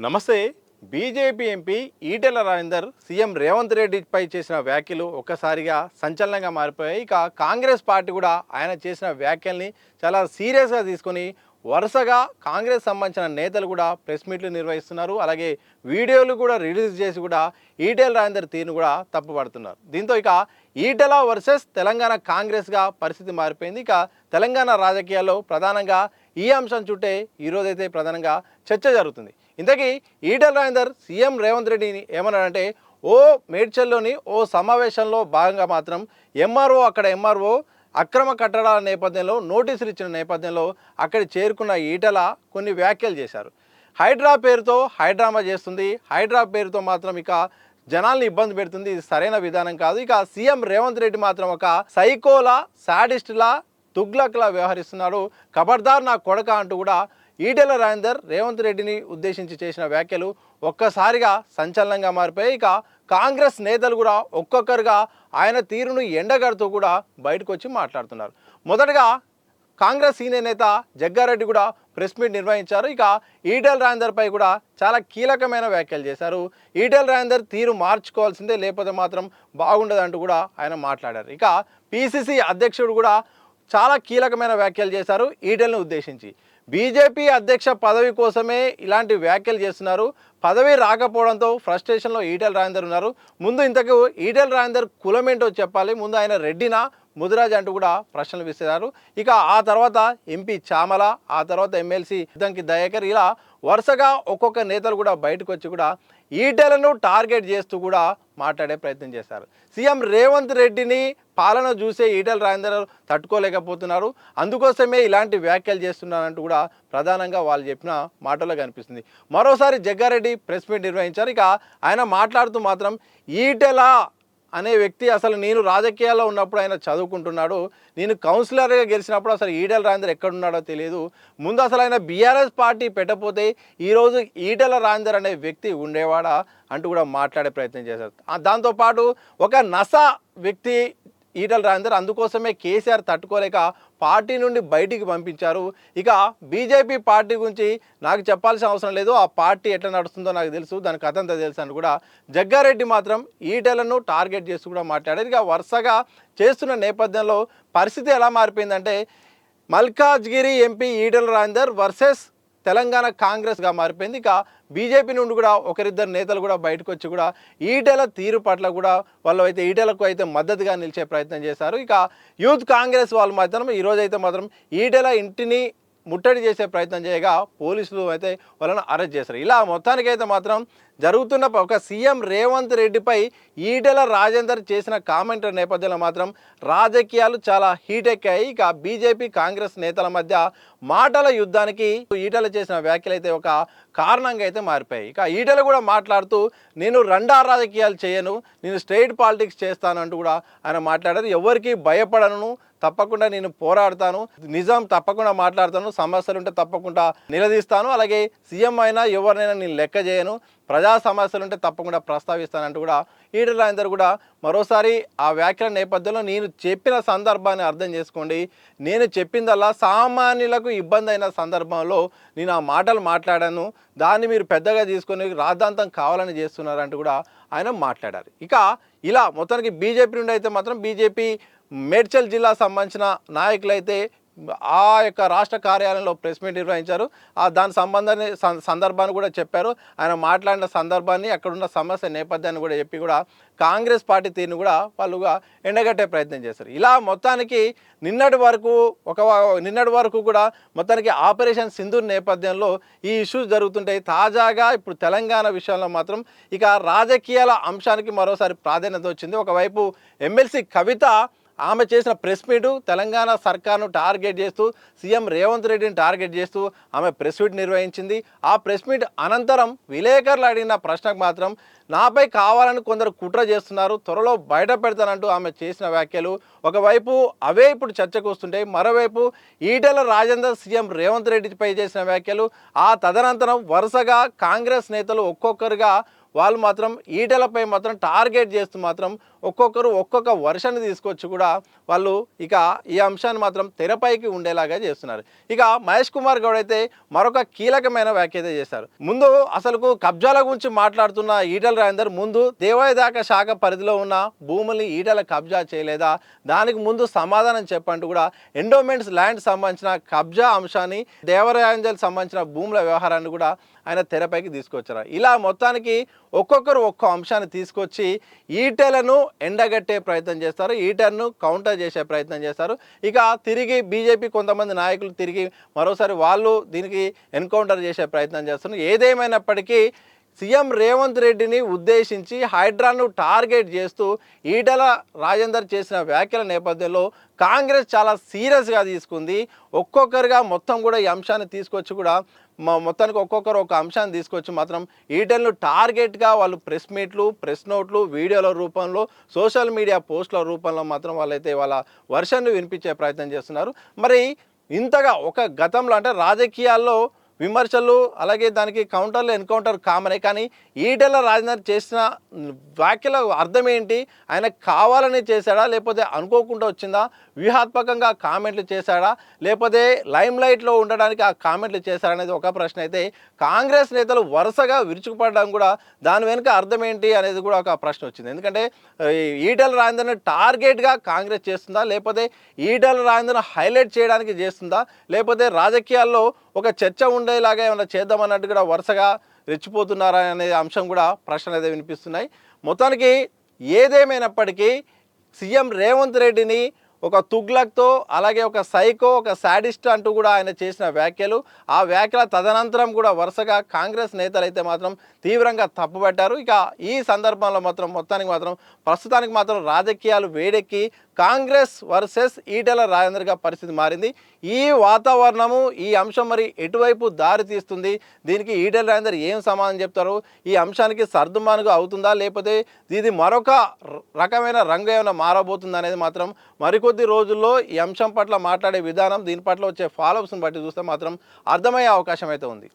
నమస్తే. BJP MP Etela Rajender CM Revanth రెడ్డిపై చేసిన వ్యాఖ్యలు ఒక్కసారిగా సంచలనంగా మారిపోయాయి. ఇక కాంగ్రెస్ పార్టీ కూడా ఆయన చేసిన వ్యాఖ్యల్ని చాలా సీరియస్గా తీసుకొని వరుసగా కాంగ్రెస్ సంబంధించిన నేతలు కూడా ప్రెస్ మీట్లు నిర్వహిస్తున్నారు. అలాగే వీడియోలు కూడా రిలీజ్ చేసి కూడా ఈటెల రాజేందర్ తీరును కూడా తప్పుపడుతున్నారు. దీంతో ఇక ఈటెల వర్సెస్ తెలంగాణ కాంగ్రెస్గా పరిస్థితి మారిపోయింది. ఇక తెలంగాణ రాజకీయాల్లో ప్రధానంగా ఈ అంశం చుట్టే ఈరోజైతే ప్రధానంగా చర్చ జరుగుతుంది. ఇంతకీ ఈటెల రాజేందర్ సీఎం రేవంత్ రెడ్డిని ఏమన్నాడంటే, మేడ్చల్లోని సమావేశంలో భాగంగా మాత్రం ఎంఆర్ఓ అక్రమ కట్టడాల నేపథ్యంలో నోటీసులు ఇచ్చిన నేపథ్యంలో అక్కడికి చేరుకున్న ఈటెల కొన్ని వ్యాఖ్యలు చేశారు. హైడ్రా పేరుతో హైడ్రామా చేస్తుంది, హైడ్రా పేరుతో మాత్రం ఇక జనాల్ని ఇబ్బంది పెడుతుంది, ఇది సరైన విధానం కాదు. ఇక సీఎం రేవంత్ రెడ్డి మాత్రం ఒక సైకోలా, సాడిస్టులా, తుగ్లక్లా వ్యవహరిస్తున్నాడు, ఖబర్దార్ నా కొడక అంటూ కూడా ఈటెల రాజేందర్ రేవంత్ రెడ్డిని ఉద్దేశించి చేసిన వ్యాఖ్యలు ఒక్కసారిగా సంచలనంగా మారిపోయాయి. ఇక కాంగ్రెస్ నేతలు కూడా ఒక్కొక్కరుగా ఆయన తీరును ఎండగడుతూ కూడా బయటకు వచ్చి మాట్లాడుతున్నారు. మొదటగా కాంగ్రెస్ సీనియర్ నేత జగ్గారెడ్డి కూడా ప్రెస్ మీట్ నిర్వహించారు. ఇక ఈటెల రాజేందర్పై కూడా చాలా కీలకమైన వ్యాఖ్యలు చేశారు. ఈటెల రాజేందర్ తీరు మార్చుకోవాల్సిందే, లేకపోతే మాత్రం బాగుండదంటూ కూడా ఆయన మాట్లాడారు. ఇక పిసిసి అధ్యక్షుడు కూడా చాలా కీలకమైన వ్యాఖ్యలు చేశారు ఈటెలను ఉద్దేశించి. బీజేపీ అధ్యక్ష పదవి కోసమే ఇలాంటి వ్యాఖ్యలు చేస్తున్నారు, పదవి రాకపోవడంతో ఫ్రస్ట్రేషన్లో ఈటెల రాజేందర్ ఉన్నారు. ముందు ఇంతకు ఈటెల రాజేందర్ కులమేంటో చెప్పాలి, ముందు ఆయన రెడ్డినా ముదిరాజ్ అంటూ కూడా ప్రశ్నలు విసిరారు. ఇక ఆ తర్వాత ఎంపీ చామల, ఆ తర్వాత ఎమ్మెల్సీ దంకి దయాకర్, ఇలా వరుసగా ఒక్కొక్క నేతలు కూడా బయటకు వచ్చి కూడా ఈటెలను టార్గెట్ చేస్తూ కూడా మాట్లాడే ప్రయత్నం చేశారు. సీఎం రేవంత్ రెడ్డిని పాలన చూసే ఈటెల రాజేందర్ తట్టుకోలేకపోతున్నారు, అందుకోసమే ఇలాంటి వ్యాఖ్యలు చేస్తున్నారంటూ కూడా ప్రధానంగా వాళ్ళు చెప్పిన మాటలో కనిపిస్తుంది. మరోసారి జగ్గారెడ్డి ప్రెస్ మీట్ నిర్వహించారు. ఇక ఆయన మాట్లాడుతూ మాత్రం ఈటెల అనే వ్యక్తి అసలు నేను రాజకీయాల్లో ఉన్నప్పుడు ఆయన చదువుకుంటున్నాడు, నేను కౌన్సిలర్గా గెలిచినప్పుడు అసలు ఈటెల రాజేందర్ ఎక్కడున్నాడో తెలియదు, ముందు అసలు ఆయన బీఆర్ఎస్ పార్టీ పెట్టకపోతే ఈరోజు ఈటెల రాజేందర్ అనే వ్యక్తి ఉండేవాడా అంటూ కూడా మాట్లాడే ప్రయత్నం చేశారు. దాంతోపాటు ఒక నసా వ్యక్తి ఈటెల రాజేందర్, అందుకోసమే కేసీఆర్ తట్టుకోలేక పార్టీ నుండి బయటికి పంపించారు. ఇక బీజేపీ పార్టీ గురించి నాకు చెప్పాల్సిన అవసరం లేదు, ఆ పార్టీ ఎట్లా నడుస్తుందో నాకు తెలుసు, దాని కథ అంతా తెలుసు అని కూడా జగ్గారెడ్డి మాత్రం ఈటెలను టార్గెట్ చేస్తూ కూడా మాట్లాడారు. ఇక వరుసగా చేస్తున్న నేపథ్యంలో పరిస్థితి ఎలా మారిపోయిందంటే, మల్కాజ్గిరి ఎంపీ ఈటెల రాజేందర్ వర్సెస్ తెలంగాణ కాంగ్రెస్గా మారిపోయింది. ఇక బీజేపీ నుండి కూడా ఒకరిద్దరు నేతలు కూడా బయటకు వచ్చి కూడా ఈటెల తీరు పట్ల కూడా వాళ్ళు అయితే ఈటెలకు అయితే మద్దతుగా నిలిచే ప్రయత్నం చేశారు. ఇక యూత్ కాంగ్రెస్ వాళ్ళు మాత్రం ఈరోజైతే మాత్రం ఈటెల ఇంటిని ముట్టడి చేసే ప్రయత్నం చేయగా పోలీసులు అయితే వాళ్ళను అరెస్ట్ చేశారు. ఇలా మొత్తానికైతే మాత్రం జరుగుతున్న ఒక సీఎం రేవంత్ రెడ్డిపై ఈటెల రాజేందర్ చేసిన కామెంట్ నేపథ్యంలో మాత్రం రాజకీయాలు చాలా హీట్ ఎక్కాయి. ఇక బీజేపీ కాంగ్రెస్ నేతల మధ్య మాటల యుద్ధానికి ఈటెల చేసిన వ్యాఖ్యలు అయితే ఒక కారణంగా అయితే మారిపోయాయి. ఇక ఈటెల కూడా మాట్లాడుతూ నేను రెండా రాజకీయాలు చేయను, నేను స్ట్రైట్ పాలిటిక్స్ చేస్తాను అంటూ కూడా ఆయన మాట్లాడారు. ఎవరికి భయపడను, తప్పకుండా నేను పోరాడతాను, నిజం తప్పకుండా మాట్లాడతాను, సమస్యలు ఉంటే తప్పకుండా నిలదీస్తాను, అలాగే సీఎం అయినా ఎవరినైనా నేను లెక్క చేయను, ప్రజా సమస్యలు ఉంటే తప్పకుండా ప్రస్తావిస్తానంటూ కూడా ఈటెల రాజేందర్ కూడా మరోసారి ఆ వ్యాఖ్యల నేపథ్యంలో నేను చెప్పిన సందర్భాన్ని అర్థం చేసుకోండి, నేను చెప్పిందల్లా సామాన్యులకు ఇబ్బంది అయిన సందర్భంలో నేను ఆ మాటలు మాట్లాడాను, దాన్ని మీరు పెద్దగా తీసుకొని రాద్ధాంతం కావాలని చేస్తున్నారంటూ కూడా ఆయన మాట్లాడారు. ఇక ఇలా మొత్తానికి బీజేపీ నుండి అయితే మాత్రం బీజేపీ మేడ్చల్ జిల్లా సంబంధించిన నాయకులు అయితే ఆ యొక్క రాష్ట్ర కార్యాలయంలో ప్రెస్ మీట్ నిర్వహించారు. దాని సందర్భాన్ని కూడా చెప్పారు. ఆయన మాట్లాడిన సందర్భాన్ని, అక్కడున్న సమస్య నేపథ్యాన్ని కూడా చెప్పి కూడా కాంగ్రెస్ పార్టీ తీరును కూడా వాళ్ళుగా ఎండగట్టే ప్రయత్నం చేశారు. ఇలా మొత్తానికి నిన్నటి వరకు కూడా మొత్తానికి ఆపరేషన్ సింధూర్ నేపథ్యంలో ఈ ఇష్యూస్ జరుగుతుంటాయి. తాజాగా ఇప్పుడు తెలంగాణ విషయంలో మాత్రం ఇక రాజకీయాల అంశానికి మరోసారి ప్రాధాన్యత వచ్చింది. ఒకవైపు ఎమ్మెల్సీ కవిత ఆమె చేసిన ప్రెస్ మీటు తెలంగాణ సర్కార్ను టార్గెట్ చేస్తూ, సీఎం రేవంత్ రెడ్డిని టార్గెట్ చేస్తూ ఆమె ప్రెస్ మీట్ నిర్వహించింది. ఆ ప్రెస్ మీట్ అనంతరం విలేకరులు అడిగిన ప్రశ్నకు మాత్రం నాపై కావాలని కొందరు కుట్ర చేస్తున్నారు, త్వరలో బయట పెడతానంటూ ఆమె చేసిన వ్యాఖ్యలు ఒకవైపు అవే ఇప్పుడు చర్చకు వస్తుంటాయి. మరోవైపు ఈటెల రాజేందర్ సీఎం రేవంత్ రెడ్డిపై చేసిన వ్యాఖ్యలు, ఆ తదనంతరం వరుసగా కాంగ్రెస్ నేతలు ఒక్కొక్కరుగా వాళ్ళు మాత్రం ఈటెలపై మాత్రం టార్గెట్ చేస్తూ మాత్రం ఒక్కొక్కరు ఒక్కొక్క వర్షన్ తీసుకొచ్చి కూడా వాళ్ళు ఇక ఈ అంశాన్ని మాత్రం తెరపైకి ఉండేలాగా చేస్తున్నారు. ఇక మహేష్ కుమార్ గౌడ్ అయితే మరొక కీలకమైన వ్యాఖ్య చేశారు. ముందు అసలుకు కబ్జాల గురించి మాట్లాడుతున్న ఈటెల రాజేందర్ ముందు దేవాదాయ శాఖ పరిధిలో ఉన్న భూముల్ని ఈటెల కబ్జా చేయలేదా, దానికి ముందు సమాధానం చెప్పంటూ కూడా ఎండోమెంట్స్ ల్యాండ్ సంబంధించిన కబ్జా అంశాన్ని దేవరాజేందర్ సంబంధించిన భూముల వ్యవహారాన్ని కూడా ఆయన తెరపైకి తీసుకొచ్చారు. ఇలా మొత్తానికి ఒక్కొక్కరు ఒక్కో అంశాన్ని తీసుకొచ్చి ఈటెలను ఎండగట్టే ప్రయత్నం చేస్తారు, ఈటెలను కౌంటర్ చేసే ప్రయత్నం చేస్తారు. ఇక తిరిగి బీజేపీ కొంతమంది నాయకులు తిరిగి మరోసారి వాళ్ళు దీనికి ఎన్కౌంటర్ చేసే ప్రయత్నం చేస్తున్నారు. ఏదేమైనప్పటికీ సీఎం రేవంత్ రెడ్డిని ఉద్దేశించి హైడ్రాను టార్గెట్ చేస్తూ ఈటెల రాజేందర్ చేసిన వ్యాఖ్యల నేపథ్యంలో కాంగ్రెస్ చాలా సీరియస్గా తీసుకుంది. ఒక్కొక్కరుగా మొత్తం కూడా ఈ అంశాన్ని తీసుకొచ్చి కూడా మొత్తానికి ఒక్కొక్కరు ఒక అంశాన్ని తీసుకొచ్చి మాత్రం ఈటెలను టార్గెట్గా వాళ్ళు ప్రెస్ మీట్లు, ప్రెస్ నోట్లు, వీడియోల రూపంలో, సోషల్ మీడియా పోస్టుల రూపంలో మాత్రం వాళ్ళైతే వాళ్ళ వర్షన్ను వినిపించే ప్రయత్నం చేస్తున్నారు. మరి ఇంతగా ఒక గతంలో అంటే రాజకీయాల్లో విమర్శలు అలాగే దానికి కౌంటర్లు ఎన్కౌంటర్ కామనే, కానీ ఈటెల రాజేందర్ చేసిన వ్యాఖ్యల అర్థం ఏంటి? ఆయన కావాలని చేశాడా, లేకపోతే అనుకోకుండా వచ్చిందా? వ్యూహాత్మకంగా కామెంట్లు చేశాడా, లేకపోతే లైమ్ లైట్లో ఉండడానికి ఆ కామెంట్లు చేశాడా అనేది ఒక ప్రశ్న అయితే, కాంగ్రెస్ నేతలు వరుసగా విరుచుకుపడడం కూడా దాని వెనుక అర్థం ఏంటి అనేది కూడా ఒక ప్రశ్న వచ్చింది. ఎందుకంటే ఈటెల రాజేందర్ని టార్గెట్గా కాంగ్రెస్ చేస్తుందా, లేకపోతే ఈటెల రాజేందర్ని హైలైట్ చేయడానికి చేస్తుందా, లేకపోతే రాజకీయాల్లో ఒక చర్చ ఉండేలాగా ఏమైనా చేద్దామన్నట్టు కూడా వరుసగా రెచ్చిపోతున్నారా అనే అంశం కూడా ప్రశ్నలు అయితే వినిపిస్తున్నాయి. మొత్తానికి ఏదేమైనప్పటికీ సీఎం రేవంత్ రెడ్డిని ఒక తుగ్లక్తో అలాగే ఒక సైకో, ఒక శాడిస్ట్ అంటూ కూడా ఆయన చేసిన వ్యాఖ్యలు, ఆ వ్యాఖ్యల తదనంతరం కూడా వరుసగా కాంగ్రెస్ నేతలు అయితే మాత్రం తీవ్రంగా తప్పుపట్టారు. ఇక ఈ సందర్భంలో మాత్రం మొత్తానికి మాత్రం ప్రస్తుతానికి మాత్రం రాజకీయాలు వేడెక్కి కాంగ్రెస్ వర్సెస్ ఈటెల రాజేందర్గా పరిస్థితి మారింది. ఈ వాతావరణము, ఈ అంశం మరి ఎటువైపు దారి తీస్తుంది, దీనికి ఈటెల రాజేందర్ ఏం సమాధానం చెప్తారు, ఈ అంశానికి సర్దుమానుగా అవుతుందా, లేకపోతే ఇది మరొక రకమైన రంగు ఏమైనా మారబోతుందా అనేది మాత్రం మరికొద్ది రోజుల్లో ఈ అంశం పట్ల మాట్లాడే విధానం, దీని పట్ల వచ్చే ఫాలోఅప్స్ని బట్టి చూస్తే మాత్రం అర్థమయ్యే అవకాశం అయితే ఉంది.